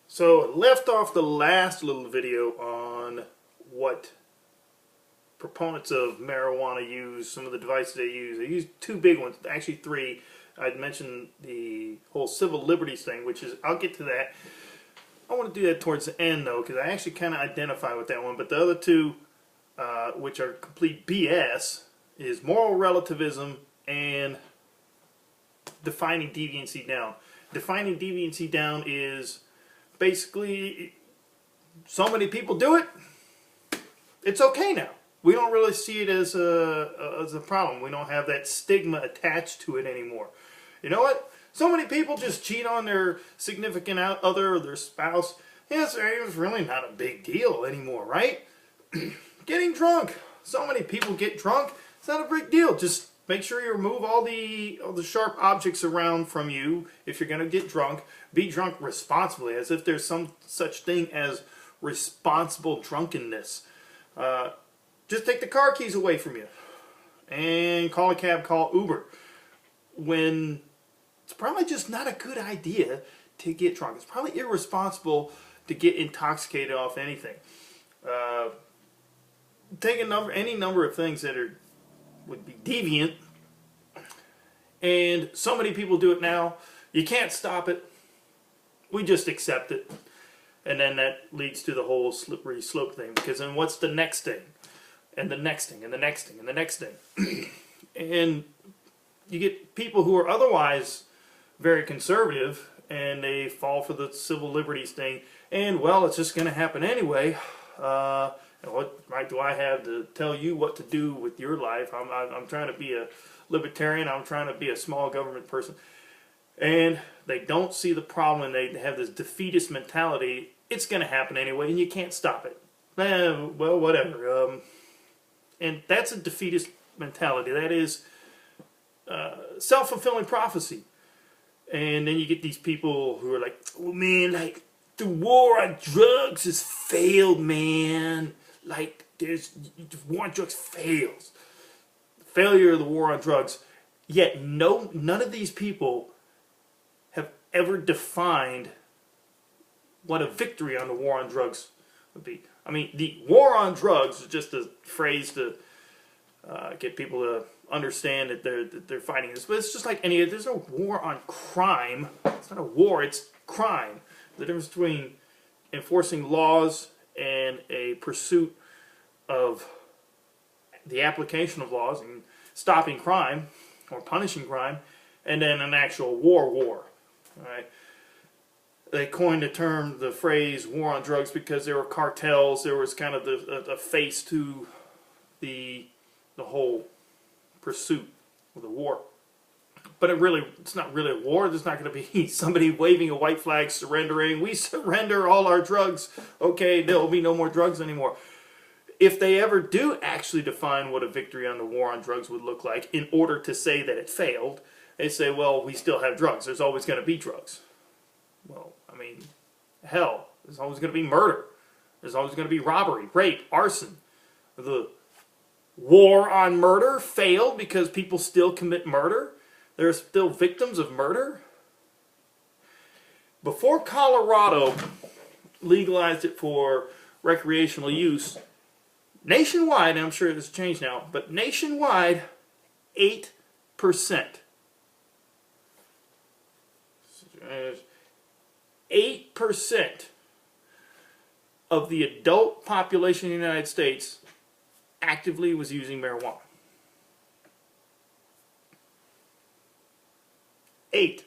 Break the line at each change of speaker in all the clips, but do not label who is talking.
So left off the last little video on what proponents of marijuana use, some of the devices they use. They use two big ones, actually three. I'd mentioned the whole civil liberties thing, which is, I'll get to that. I want to do that towards the end though, because I actually kind of identify with that one. But the other two, which are complete BS, is moral relativism and defining deviancy down. Defining deviancy down is basically, so many people do it, it's okay now. We don't really see it as a problem. We don't have that stigma attached to it anymore. You know what? So many people just cheat on their significant other or their spouse. It's really not a big deal anymore, right? Getting drunk. So many people get drunk. It's not a big deal. Just make sure you remove all the sharp objects around from you if you're going to get drunk. Be drunk responsibly, as if there's some such thing as responsible drunkenness. Just take the car keys away from you and call a cab, call Uber. When it's probably just not a good idea to get drunk. It's probably irresponsible to get intoxicated off anything. Take any number of things that would be deviant, and so many people do it now. You can't stop it. We just accept it, and then that leads to the whole slippery slope thing. Because then what's the next thing, and the next thing, and the next thing, and the next thing, and you get people who are otherwise very conservative, and they fall for the civil liberties thing. And well, it's just going to happen anyway. What right do I have to tell you what to do with your life? I'm trying to be a libertarian. I'm trying to be a small government person. And they don't see the problem, and they have this defeatist mentality. It's going to happen anyway, and you can't stop it. Well, whatever. And that's a defeatist mentality. That is self-fulfilling prophecy. And then you get these people who are like, oh man, like, the war on drugs has failed, man. Like, the war on drugs fails. The failure of the war on drugs. Yet none of these people have ever defined what a victory on the war on drugs would be. I mean, the war on drugs is just a phrase to get people to understand that they're fighting this. But it's just like there's no war on crime. It's not a war, it's crime. The difference between enforcing laws and a pursuit of the application of laws and stopping crime or punishing crime, and then an actual war. All right? They coined the phrase war on drugs because there were cartels. There was kind of the face to the whole pursuit of the war. But it's not really a war. There's not going to be somebody waving a white flag surrendering. We surrender all our drugs. Okay, there will be no more drugs anymore. If they ever do actually define what a victory on the war on drugs would look like in order to say that it failed, they say, well, we still have drugs. There's always going to be drugs. Well, I mean, hell, there's always going to be murder. There's always going to be robbery, rape, arson. The war on murder failed because people still commit murder. There are still victims of murder. Before Colorado legalized it for recreational use, nationwide, and I'm sure it's changed now, but nationwide, 8%. 8% of the adult population in the United States actively was using marijuana. 8.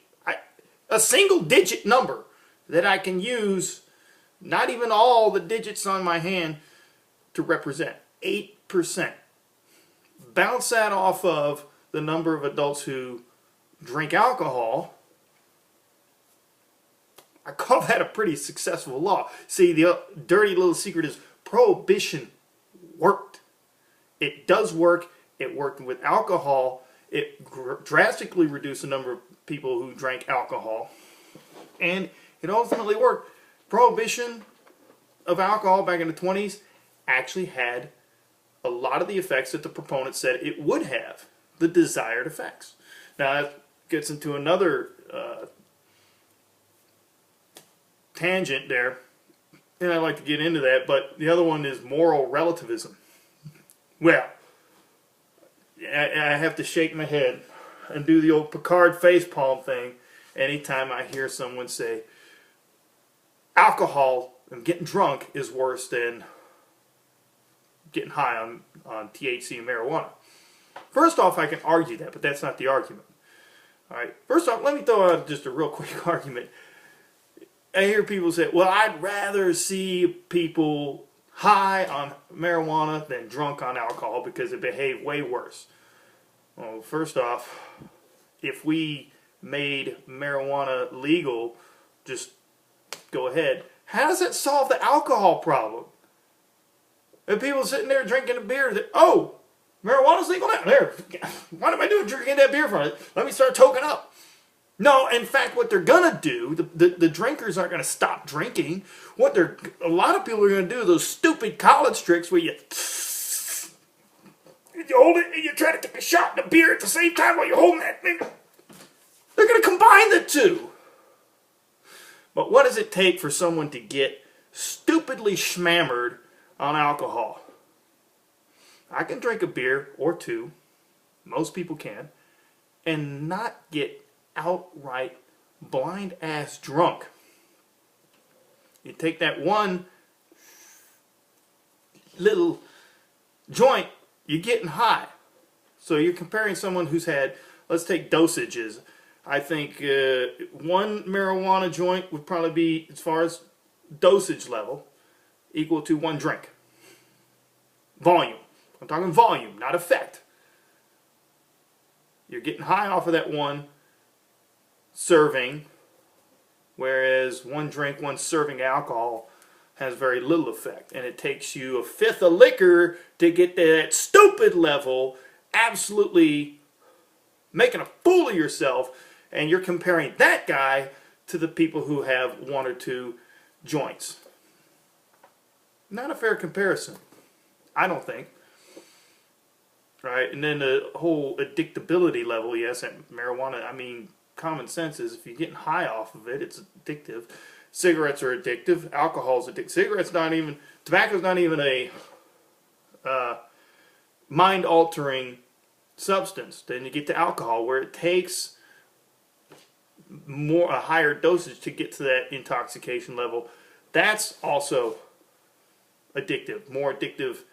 A single digit number that I can use, not even all the digits on my hand, to represent. 8%. Bounce that off of the number of adults who drink alcohol. I call that a pretty successful law. See, the dirty little secret is prohibition worked. It does work. It worked with alcohol. It drastically reduced the number of people who drank alcohol. And it ultimately worked. Prohibition of alcohol back in the 20s actually had a lot of the effects that the proponents said it would have. The desired effects. Now that gets into another tangent there, and I'd like to get into that, but the other one is moral relativism. Well, I have to shake my head and do the old Picard facepalm thing anytime I hear someone say alcohol and getting drunk is worse than getting high on THC and marijuana. First off, I can argue that, but that's not the argument. All right. First off, let me throw out just a real quick argument. I hear people say, well, I'd rather see people high on marijuana than drunk on alcohol because they behave way worse. Well, first off, if we made marijuana legal, just go ahead. How does it solve the alcohol problem? If people sitting there drinking a beer, that, oh, marijuana's legal now. There, what am I doing drinking that beer for? Let me start toking up. No, in fact, what they're gonna do, the drinkers aren't gonna stop drinking. A lot of people are gonna do those stupid college tricks where you hold it and you try to take a shot of beer at the same time while you're holding that thing. They're gonna combine the two. But what does it take for someone to get stupidly schmammered on alcohol? I can drink a beer or two, most people can, and not get outright blind ass drunk. You take that one little joint, you're getting high. So you're comparing someone who's had, let's take dosages. I think one marijuana joint would probably be, as far as dosage level, equal to one drink. Volume. I'm talking volume, not effect. You're getting high off of that one serving, whereas one drink, one serving of alcohol has very little effect. And it takes you a fifth of liquor to get to that stupid level, absolutely making a fool of yourself, and you're comparing that guy to the people who have one or two joints. Not a fair comparison, I don't think. Right? And then the whole addictability level, yes, marijuana, I mean, common sense is if you're getting high off of it, it's addictive. Cigarettes are addictive. Alcohol's addictive. Tobacco's not even a mind-altering substance. Then you get to alcohol, where it takes a higher dosage to get to that intoxication level. That's also addictive. More addictive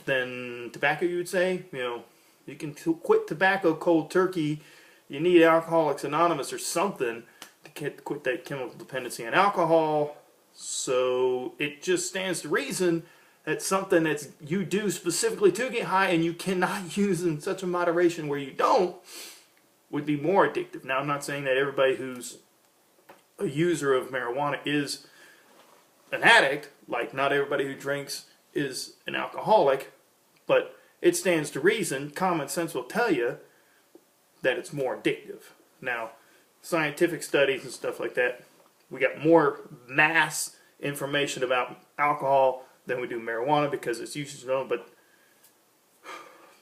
than tobacco, you would say. You know, you can quit tobacco cold turkey. You need Alcoholics Anonymous or something to quit that chemical dependency on alcohol. So it just stands to reason that something that you do specifically to get high and you cannot use in such a moderation where you don't would be more addictive. Now, I'm not saying that everybody who's a user of marijuana is an addict. Like, not everybody who drinks is an alcoholic. But it stands to reason, common sense will tell you that it's more addictive. Now, scientific studies and stuff like that, we got more mass information about alcohol than we do marijuana because it's usage known. But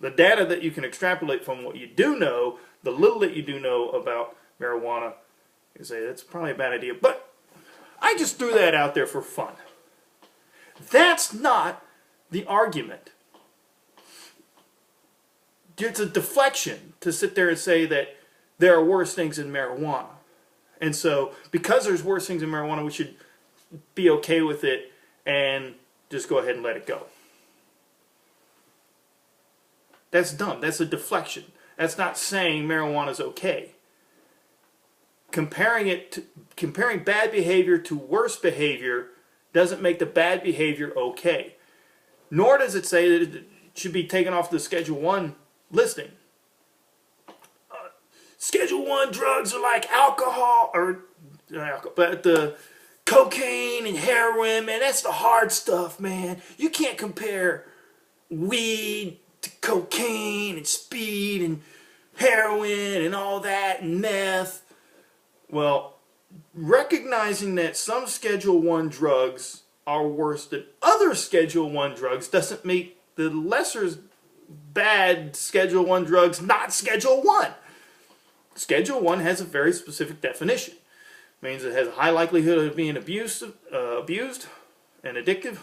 the data that you can extrapolate from what you do know, the little that you do know about marijuana, you say that's probably a bad idea. But I just threw that out there for fun. That's not the argument. It's a deflection to sit there and say that there are worse things in marijuana. And so, because there's worse things in marijuana, we should be okay with it and just go ahead and let it go. That's dumb. That's a deflection. That's not saying marijuana is okay. Comparing bad behavior to worse behavior doesn't make the bad behavior okay. Nor does it say that it should be taken off the Schedule 1 listing. Schedule 1 drugs are like alcohol, but the cocaine and heroin, man, that's the hard stuff, man. You can't compare weed to cocaine and speed and heroin and all that and meth. Well, recognizing that some Schedule 1 drugs are worse than other Schedule 1 drugs doesn't make the lesser bad Schedule 1 drugs not Schedule 1. Schedule 1 has a very specific definition. Means it has a high likelihood of being abused and addictive,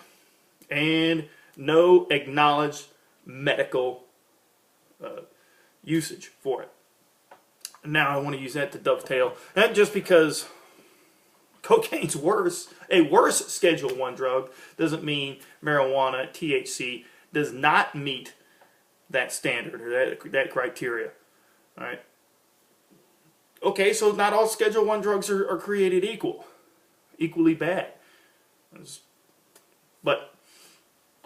and no acknowledged medical usage for it. Now I want to use that to dovetail, and just because cocaine's worse, a worse Schedule 1 drug, doesn't mean marijuana, THC, does not meet that standard or that criteria. All right. Okay, so not all Schedule 1 drugs are created equally bad. But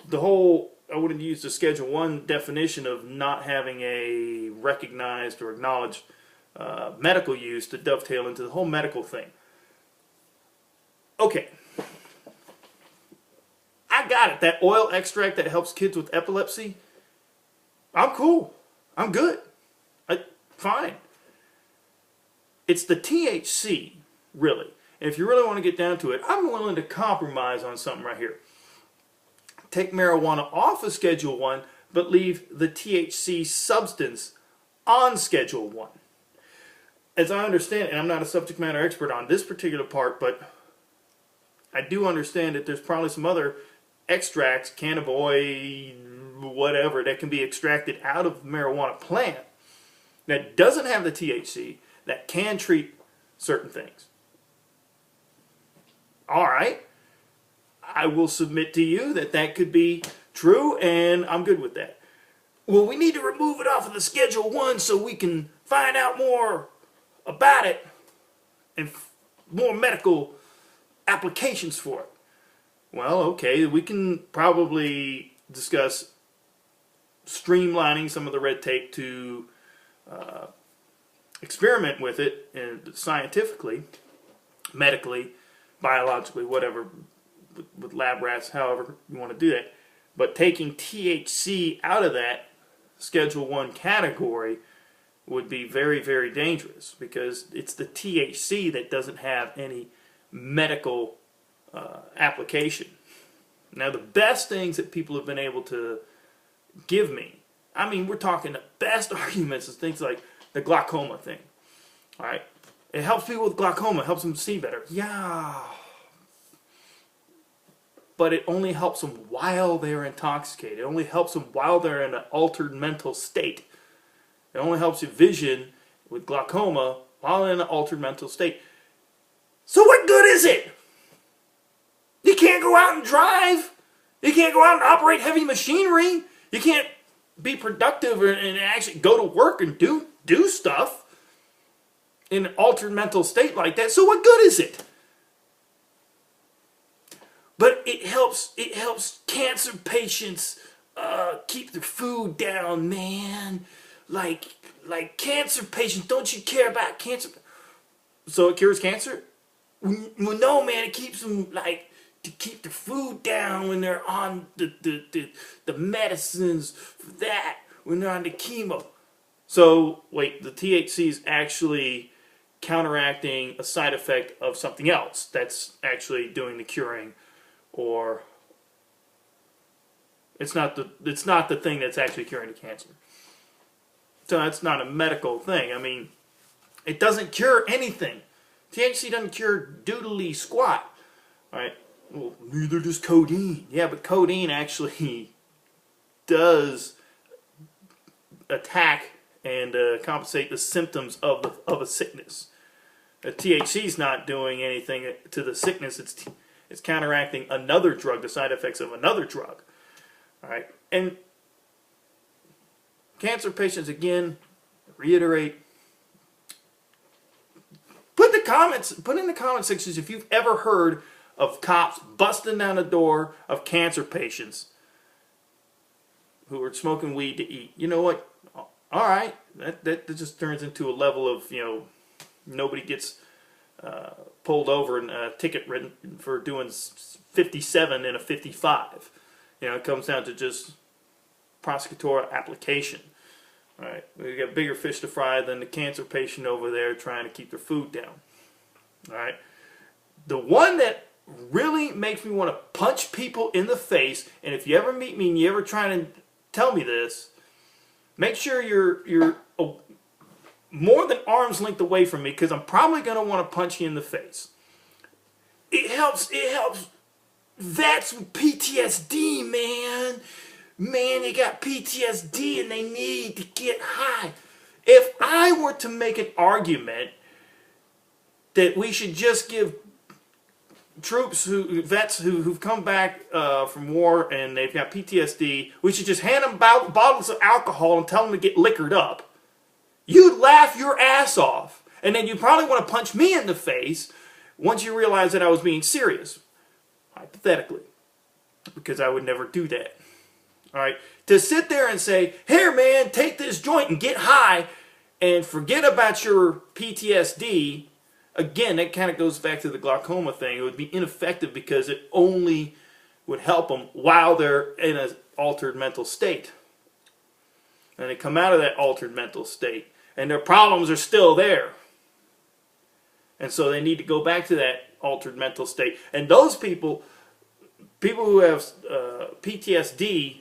the whole, I wouldn't use the Schedule 1 definition of not having a recognized or acknowledged medical use to dovetail into the whole medical thing. Okay. I got it. That oil extract that helps kids with epilepsy, I'm cool. I'm good. Fine. It's the THC, really. And if you really want to get down to it, I'm willing to compromise on something right here. Take marijuana off of Schedule 1, but leave the THC substance on Schedule 1. As I understand, and I'm not a subject matter expert on this particular part, but I do understand that there's probably some other extracts, cannabinoid, whatever, that can be extracted out of marijuana plant that doesn't have the THC, that can treat certain things. All right. I will submit to you that that could be true, and I'm good with that. Well, we need to remove it off of the Schedule 1 so we can find out more about it and more medical applications for it. Well, okay, we can probably discuss streamlining some of the red tape to experiment with it and scientifically, medically, biologically, whatever, with lab rats, however you want to do that. But taking THC out of that Schedule 1 category would be very, very dangerous, because it's the THC that doesn't have any medical application. Now, the best things that people have been able to give me, I mean, we're talking the best arguments is things like the glaucoma thing. All right, it helps people with glaucoma, it helps them see better. Yeah, but it only helps them while they're intoxicated. It only helps them while they're in an altered mental state. It only helps you vision with glaucoma while in an altered mental state. So what good is it? You can't go out and drive. You can't go out and operate heavy machinery. You can't be productive and actually go to work and do stuff in an altered mental state like that. So what good is it? But it helps cancer patients keep their food down, man. Like cancer patients, don't you care about cancer? So it cures cancer? Well, no, man. It keeps them to keep the food down when they're on the medicines for that, when they're on the chemo. So wait, the THC is actually counteracting a side effect of something else that's actually doing the curing, or it's not the thing that's actually curing the cancer. So that's not a medical thing. I mean, it doesn't cure anything. THC doesn't cure doodly squat. All right. Well, neither does codeine. Yeah, but codeine actually does attack and compensate the symptoms of a sickness. THC is not doing anything to the sickness. It's counteracting another drug, the side effects of another drug. All right, and cancer patients, again, reiterate. Put in the comment sections if you've ever heard of cops busting down the door of cancer patients who are smoking weed to eat. You know what? All right, that just turns into a level of, nobody gets pulled over and a ticket written for doing 57 in a 55. It comes down to just prosecutorial application. All right, we got bigger fish to fry than the cancer patient over there trying to keep their food down. All right, the one that really makes me want to punch people in the face, and if you ever meet me and you ever try to tell me this, make sure you're more than arm's length away from me because I'm probably going to want to punch you in the face. It helps vets with PTSD, man. Man, they got PTSD and they need to get high. If I were to make an argument that we should just give vets who've come back from war and they've got PTSD, we should just hand them bottles of alcohol and tell them to get liquored up, you'd laugh your ass off. And then you'd probably want to punch me in the face once you realize that I was being serious. Hypothetically. Because I would never do that. Alright? To sit there and say, here man, take this joint and get high and forget about your PTSD. Again, that kind of goes back to the glaucoma thing. It would be ineffective because it only would help them while they're in an altered mental state. And they come out of that altered mental state and their problems are still there. And so they need to go back to that altered mental state. And those people who have PTSD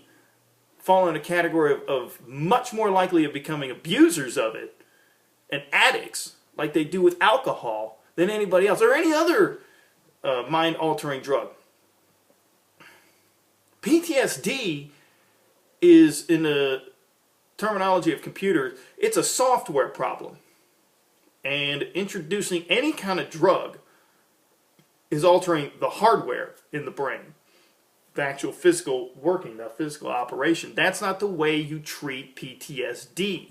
fall in a category of much more likely of becoming abusers of it and addicts, like they do with alcohol, than anybody else, or any other mind-altering drug. PTSD is, in the terminology of computers, it's a software problem. And introducing any kind of drug is altering the hardware in the brain. The actual physical working, the physical operation. That's not the way you treat PTSD.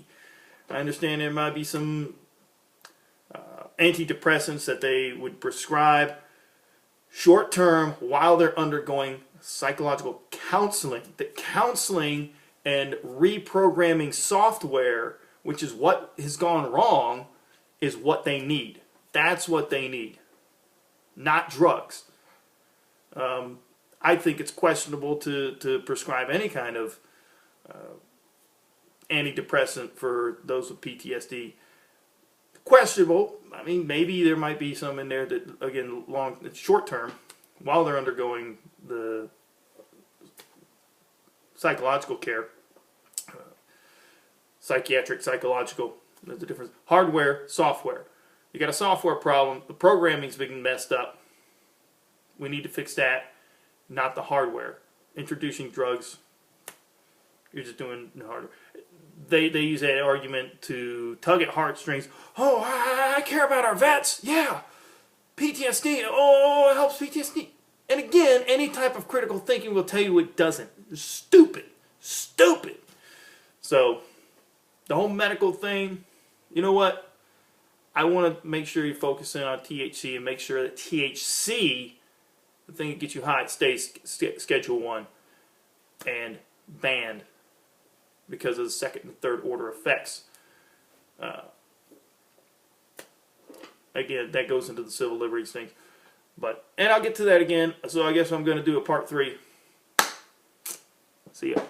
I understand there might be some antidepressants that they would prescribe short term while they're undergoing psychological counseling. The counseling and reprogramming software, which is what has gone wrong, is what they need. That's what they need. Not drugs. I think it's questionable to prescribe any kind of antidepressant for those with PTSD. Questionable. I mean, maybe there might be some in there that, again, short term, while they're undergoing the psychological care, psychiatric, psychological. There's a difference. Hardware, software. You got a software problem. The programming's been messed up. We need to fix that, not the hardware. Introducing drugs, you're just doing the hardware. They use that argument to tug at heartstrings. Oh, I care about our vets. Yeah. PTSD. Oh, it helps PTSD. And again, any type of critical thinking will tell you it doesn't. It's stupid. Stupid. So, the whole medical thing, you know what? I want to make sure you're focusing on THC and make sure that THC, the thing that gets you high, stays Schedule 1 and banned because of the second and third order effects. Again, that goes into the civil liberties things. And I'll get to that again, so I guess I'm going to do a part 3. See ya.